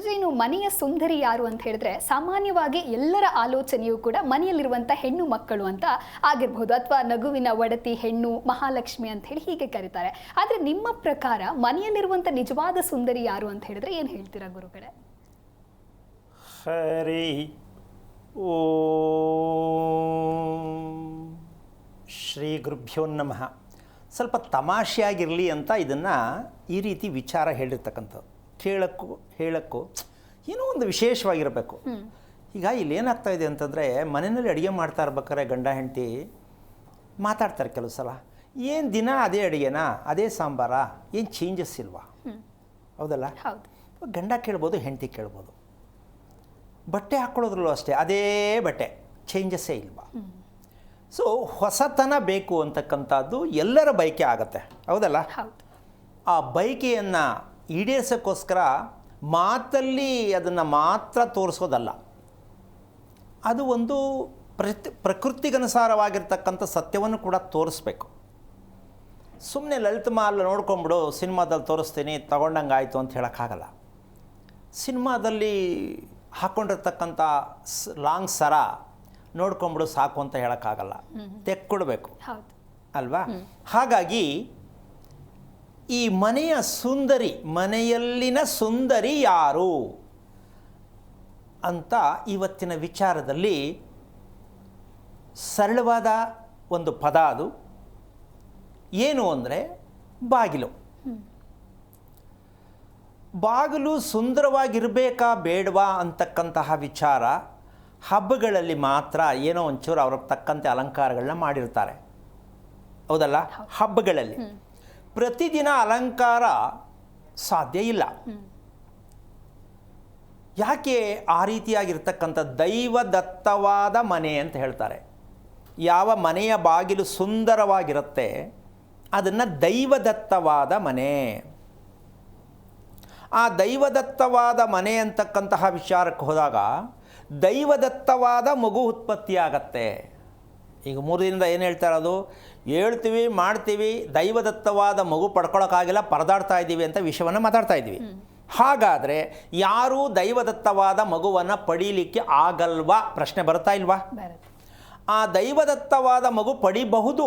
ಗುರುಜಿ, ಇನ್ನು ಮನೆಯ ಸುಂದರಿ ಯಾರು ಅಂತ ಹೇಳಿದ್ರೆ ಸಾಮಾನ್ಯವಾಗಿ ಎಲ್ಲರ ಆಲೋಚನೆಯೂ ಕೂಡ ಮನೆಯಲ್ಲಿರುವಂಥ ಹೆಣ್ಣು ಮಕ್ಕಳು ಅಂತ ಆಗಿರ್ಬೋದು, ಅಥವಾ ನಗುವಿನ ಒಡತಿ ಹೆಣ್ಣು ಮಹಾಲಕ್ಷ್ಮಿ ಅಂತ ಹೇಳಿ ಹೀಗೆ ಕರೀತಾರೆ. ಆದರೆ ನಿಮ್ಮ ಪ್ರಕಾರ ಮನೆಯಲ್ಲಿರುವಂಥ ನಿಜವಾದ ಸುಂದರಿ ಯಾರು ಅಂತ ಹೇಳಿದ್ರೆ ಏನು ಹೇಳ್ತೀರಾ ಗುರುಗಳೇ? ಹರಿ ಓಂ ಶ್ರೀ ಗುರುಭ್ಯೋ ನಮಃ. ಸ್ವಲ್ಪ ತಮಾಷೆಯಾಗಿರಲಿ ಅಂತ ಇದನ್ನು ಈ ರೀತಿ ವಿಚಾರ ಹೇಳಿರ್ತಕ್ಕಂಥದ್ದು. ಹೇಳಕ್ಕೂ ಏನೋ ಒಂದು ವಿಶೇಷವಾಗಿರಬೇಕು. ಈಗ ಇಲ್ಲಿ ಏನಾಗ್ತಾ ಇದೆ ಅಂತಂದರೆ, ಮನೆಯಲ್ಲಿ ಅಡುಗೆ ಮಾಡ್ತಾ ಇರ್ಬೇಕಾದ್ರೆ ಗಂಡ ಹೆಂಡತಿ ಮಾತಾಡ್ತಾರೆ ಕೆಲವು ಸಲ. ಏನು ದಿನ ಅದೇ ಅಡುಗೆನಾ, ಅದೇ ಸಾಂಬಾರಾ, ಏನು ಚೇಂಜಸ್ ಇಲ್ವಾ? ಹೌದಲ್ಲ? ಗಂಡ ಕೇಳ್ಬೋದು, ಹೆಂಡತಿ ಕೇಳ್ಬೋದು. ಬಟ್ಟೆ ಹಾಕ್ಕೊಳ್ಳೋದ್ರಲ್ಲೂ ಅಷ್ಟೇ, ಅದೇ ಬಟ್ಟೆ, ಚೇಂಜಸ್ಸೇ ಇಲ್ವಾ? ಸೊ ಹೊಸತನ ಬೇಕು ಅಂತಕ್ಕಂಥದ್ದು ಎಲ್ಲರ ಬಯಕೆ ಆಗುತ್ತೆ, ಹೌದಲ್ಲ? ಆ ಬಯಕೆಯನ್ನು ಈಡೇರಿಸೋಕ್ಕೋಸ್ಕರ ಮಾತಲ್ಲಿ ಅದನ್ನು ಮಾತ್ರ ತೋರಿಸೋದಲ್ಲ, ಅದು ಒಂದು ಪ್ರಕೃತಿಗನುಸಾರವಾಗಿರ್ತಕ್ಕಂಥ ಸತ್ಯವನ್ನು ಕೂಡ ತೋರಿಸ್ಬೇಕು. ಸುಮ್ಮನೆ ಲಲಿತ ಮಹಲ್ ನೋಡ್ಕೊಂಬಿಡು, ಸಿನಿಮಾದಲ್ಲಿ ತೋರಿಸ್ತೀನಿ ತಗೊಂಡಂಗೆ ಆಯಿತು ಅಂತ ಹೇಳೋಕ್ಕಾಗಲ್ಲ. ಸಿನಿಮಾದಲ್ಲಿ ಹಾಕ್ಕೊಂಡಿರ್ತಕ್ಕಂಥ ಲಾಂಗ್ ಸರ ನೋಡ್ಕೊಂಬಿಡು ಸಾಕು ಅಂತ ಹೇಳೋಕ್ಕಾಗಲ್ಲ, ತೆಕ್ಕೊಡ್ಬೇಕು ಅಲ್ವಾ? ಹಾಗಾಗಿ ಈ ಮನೆಯ ಸುಂದರಿ, ಮನೆಯಲ್ಲಿನ ಸುಂದರಿ ಯಾರು ಅಂತ ಇವತ್ತಿನ ವಿಚಾರದಲ್ಲಿ ಸರಳವಾದ ಒಂದು ಪದ. ಅದು ಏನು ಅಂದರೆ ಬಾಗಿಲು. ಬಾಗಿಲು ಸುಂದರವಾಗಿರಬೇಕಾ ಬೇಡವಾ ಅಂತಕ್ಕಂತಹ ವಿಚಾರ ಹಬ್ಬಗಳಲ್ಲಿ ಮಾತ್ರ ಏನೋ ಒಂಚೂರು ಅವ್ರಿಗೆ ತಕ್ಕಂತೆ ಅಲಂಕಾರಗಳನ್ನ ಮಾಡಿರ್ತಾರೆ, ಹೌದಲ್ಲ? ಹಬ್ಬಗಳಲ್ಲಿ ಪ್ರತಿದಿನ ಅಲಂಕಾರ ಸಾಧ್ಯ ಇಲ್ಲ. ಯಾಕೆ ಆ ರೀತಿಯಾಗಿರ್ತಕ್ಕಂಥ ದೈವದತ್ತವಾದ ಮನೆ ಅಂತ ಹೇಳ್ತಾರೆ. ಯಾವ ಮನೆಯ ಬಾಗಿಲು ಸುಂದರವಾಗಿರುತ್ತೆ ಅದನ್ನು ದೈವದತ್ತವಾದ ಮನೆ. ಆ ದೈವದತ್ತವಾದ ಮನೆ ಅಂತಕ್ಕಂತಹ ವಿಚಾರಕ್ಕೆ ಹೋದಾಗ ದೈವದತ್ತವಾದ ಮಗು ಉತ್ಪತ್ತಿಯಾಗತ್ತೆ. ಈಗ 3 ದಿನದಿಂದ ಏನು ಹೇಳ್ತಾ ಇರೋದು, ಹೇಳ್ತೀವಿ ಮಾಡ್ತೀವಿ, ದೈವದತ್ತವಾದ ಮಗು ಪಡ್ಕೊಳ್ಳೋಕ್ಕಾಗಿಲ್ಲ, ಪರದಾಡ್ತಾ ಇದ್ದೀವಿ ಅಂತ ವಿಷಯವನ್ನು ಮಾತಾಡ್ತಾ ಇದ್ದೀವಿ. ಹಾಗಾದರೆ ಯಾರೂ ದೈವದತ್ತವಾದ ಮಗುವನ್ನು ಪಡೀಲಿಕ್ಕೆ ಆಗಲ್ವಾ? ಪ್ರಶ್ನೆ ಬರ್ತಾ ಇಲ್ವಾ? ಆ ದೈವದತ್ತವಾದ ಮಗು ಪಡಿಬಹುದು,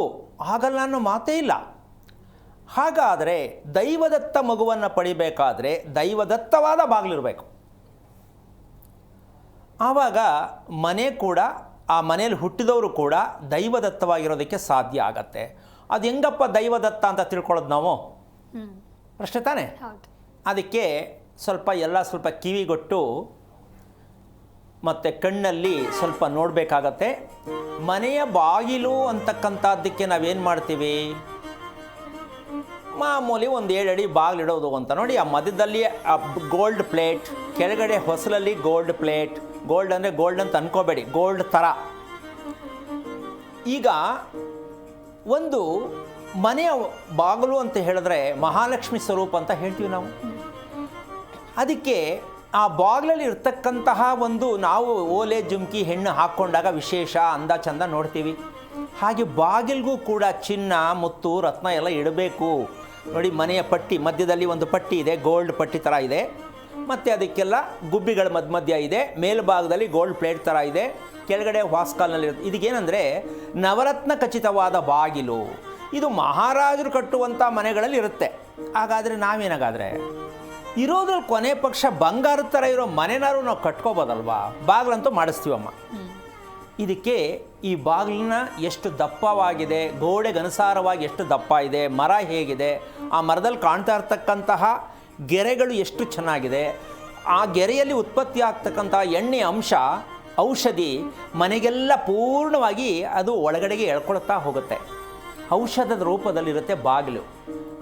ಆಗಲ್ಲ ಅನ್ನೋ ಮಾತೇ ಇಲ್ಲ. ಹಾಗಾದರೆ ದೈವದತ್ತ ಮಗುವನ್ನು ಪಡಿಬೇಕಾದ್ರೆ ದೈವದತ್ತವಾದ ಬಾಗಿಲಿರಬೇಕು. ಆವಾಗ ಮನೆ ಕೂಡ, ಆ ಮನೇಲಿ ಹುಟ್ಟಿದವರು ಕೂಡ ದೈವದತ್ತವಾಗಿರೋದಕ್ಕೆ ಸಾಧ್ಯ ಆಗತ್ತೆ. ಅದು ಹೆಂಗಪ್ಪ ದೈವದತ್ತ ಅಂತ ತಿಳ್ಕೊಳ್ಳೋದು ನಾವು? ಪ್ರಶ್ನೆ ತಾನೇ. ಅದಕ್ಕೆ ಸ್ವಲ್ಪ ಕಿವಿಗೊಟ್ಟು ಮತ್ತು ಕಣ್ಣಲ್ಲಿ ಸ್ವಲ್ಪ ನೋಡಬೇಕಾಗತ್ತೆ. ಮನೆಯ ಬಾಗಿಲು ಅಂತಕ್ಕಂಥದ್ದಕ್ಕೆ ನಾವೇನು ಮಾಡ್ತೀವಿ, ಮಾಮೂಲಿ ಒಂದು 7 ಅಡಿ ಬಾಗಿಲಿಡೋದು ಅಂತ ನೋಡಿ. ಆ ಮಧ್ಯದಲ್ಲಿ ಗೋಲ್ಡ್ ಪ್ಲೇಟ್, ಕೆಳಗಡೆ ಹೊಸಲಲ್ಲಿ ಗೋಲ್ಡ್ ಪ್ಲೇಟ್. ಗೋಲ್ಡ್ ಅಂದರೆ ಗೋಲ್ಡ್ ಅಂತ ಅನ್ಕೋಬೇಡಿ, ಗೋಲ್ಡ್ ಥರ. ಈಗ ಒಂದು ಮನೆಯ ಬಾಗಿಲು ಅಂತ ಹೇಳಿದ್ರೆ ಮಹಾಲಕ್ಷ್ಮಿ ಸ್ವರೂಪ ಅಂತ ಹೇಳ್ತೀವಿ ನಾವು. ಅದಕ್ಕೆ ಆ ಬಾಗಿಲಲ್ಲಿ ಇರ್ತಕ್ಕಂತಹ ಒಂದು, ನಾವು ಓಲೆ ಜುಮ್ಕಿ ಹೆಣ್ಣು ಹಾಕ್ಕೊಂಡಾಗ ವಿಶೇಷ ಅಂದ ಚಂದ ನೋಡ್ತೀವಿ. ಹಾಗೆ ಬಾಗಿಲಿಗೂ ಕೂಡ ಚಿನ್ನ ಮುತ್ತು ರತ್ನ ಎಲ್ಲ ಇಡಬೇಕು. ನೋಡಿ, ಮನೆಯ ಪಟ್ಟಿ ಮಧ್ಯದಲ್ಲಿ ಒಂದು ಪಟ್ಟಿ ಇದೆ, ಗೋಲ್ಡ್ ಪಟ್ಟಿ ಥರ ಇದೆ. ಮತ್ತು ಅದಕ್ಕೆಲ್ಲ ಗುಬ್ಬಿಗಳ ಮಧ್ಯ ಇದೆ. ಮೇಲ್ಭಾಗದಲ್ಲಿ ಗೋಲ್ಡ್ ಪ್ಲೇಟ್ ಥರ ಇದೆ, ಕೆಳಗಡೆ ವಾಸ್ಕಾಲ್ನಲ್ಲಿ ಇರುತ್ತೆ. ಇದಕ್ಕೇನೆಂದರೆ ನವರತ್ನ ಖಚಿತವಾದ ಬಾಗಿಲು. ಇದು ಮಹಾರಾಜರು ಕಟ್ಟುವಂಥ ಮನೆಗಳಲ್ಲಿ ಇರುತ್ತೆ. ಹಾಗಾದರೆ ನಾವೇನಾಗಾದರೆ ಇರೋದ್ರಲ್ಲಿ ಕೊನೆ ಪಕ್ಷ ಬಂಗಾರದ ಥರ ಇರೋ ಮನೆನಾರು ನಾವು ಕಟ್ಕೋಬೋದಲ್ವಾ? ಬಾಗಿಲಂತೂ ಮಾಡಿಸ್ತೀವಮ್ಮ. ಇದಕ್ಕೆ ಈ ಬಾಗಿಲನ್ನ ಎಷ್ಟು ದಪ್ಪವಾಗಿದೆ, ಗೋಡೆಗನುಸಾರವಾಗಿ ಎಷ್ಟು ದಪ್ಪ ಇದೆ, ಮರ ಹೇಗಿದೆ, ಆ ಮರದಲ್ಲಿ ಕಾಣ್ತಾ ಇರ್ತಕ್ಕಂತಹ ಗೆರೆಗಳು ಎಷ್ಟು ಚೆನ್ನಾಗಿದೆ, ಆ ಗೆರೆಯಲ್ಲಿ ಉತ್ಪತ್ತಿ ಆಗ್ತಕ್ಕಂಥ ಎಣ್ಣೆ ಅಂಶ, ಔಷಧಿ ಮನೆಗೆಲ್ಲ ಪೂರ್ಣವಾಗಿ ಅದು ಒಳಗಡೆಗೆ ಎಳ್ಕೊಳ್ತಾ ಹೋಗುತ್ತೆ. ಔಷಧದ ರೂಪದಲ್ಲಿರುತ್ತೆ ಬಾಗಿಲು.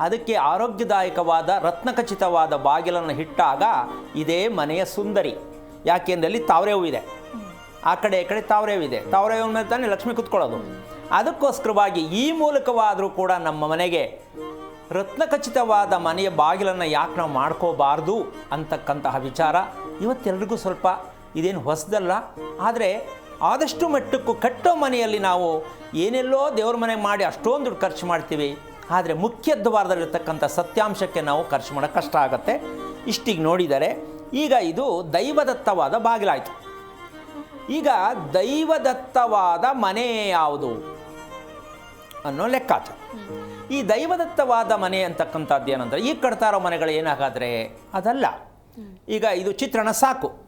ಅದಕ್ಕೆ ಆರೋಗ್ಯದಾಯಕವಾದ ರತ್ನಖಚಿತವಾದ ಬಾಗಿಲನ್ನು ಇಟ್ಟಾಗ ಇದೇ ಮನೆಯ ಸುಂದರಿ. ಯಾಕೆಂದರೆ ಅಲ್ಲಿ ತಾವರೆ ಹೂವಿದೆ, ಆ ಕಡೆ ಈ ಕಡೆ ತಾವರೆ ಹೂವಿದೆ. ತಾವರೆ ಹೂವಿನ ಮೇಲೆ ತಾನೇ ಲಕ್ಷ್ಮಿ ಕೂತ್ಕೊಳ್ಳೋದು. ಅದಕ್ಕೋಸ್ಕರವಾಗಿ ಈ ಮೂಲಕವಾದರೂ ಕೂಡ ನಮ್ಮ ಮನೆಗೆ ರತ್ನಖಚಿತವಾದ ಮನೆಯ ಬಾಗಿಲನ್ನು ಯಾಕೆ ನಾವು ಮಾಡ್ಕೋಬಾರ್ದು ಅಂತಕ್ಕಂತಹ ವಿಚಾರ ಇವತ್ತೆಲ್ರಿಗೂ ಸ್ವಲ್ಪ ಇದೇನು ಹೊಸದಲ್ಲ. ಆದರೆ ಆದಷ್ಟು ಮಟ್ಟಕ್ಕೂ ಕಟ್ಟೋ ಮನೆಯಲ್ಲಿ ನಾವು ಏನೆಲ್ಲೋ ದೇವ್ರ ಮನೆಗೆ ಮಾಡಿ ಅಷ್ಟೊಂದು ದುಡ್ಡು ಖರ್ಚು ಮಾಡ್ತೀವಿ. ಆದರೆ ಮುಖ್ಯ ದ್ವಾರದಲ್ಲಿರ್ತಕ್ಕಂಥ ಸತ್ಯಾಂಶಕ್ಕೆ ನಾವು ಖರ್ಚು ಮಾಡೋಕ್ಕೆ ಕಷ್ಟ ಆಗುತ್ತೆ. ಇಷ್ಟಿಗೆ ನೋಡಿದರೆ ಈಗ ಇದು ದೈವದತ್ತವಾದ ಬಾಗಿಲಾಯಿತು. ಈಗ ದೈವದತ್ತವಾದ ಮನೆ ಯಾವುದು ಅನ್ನೋ ಲೆಕ್ಕಾಚಾರ. ಈ ದೈವದತ್ತವಾದ ಮನೆ ಅಂತಕ್ಕಂಥದ್ದು ಏನಂದರೆ ಈಗ ಕಟ್ತಾ ಇರೋ ಮನೆಗಳು ಏನಾಗಾದರೆ ಅದಲ್ಲ. ಈಗ ಇದು ಚಿತ್ರಣ ಸಾಕು.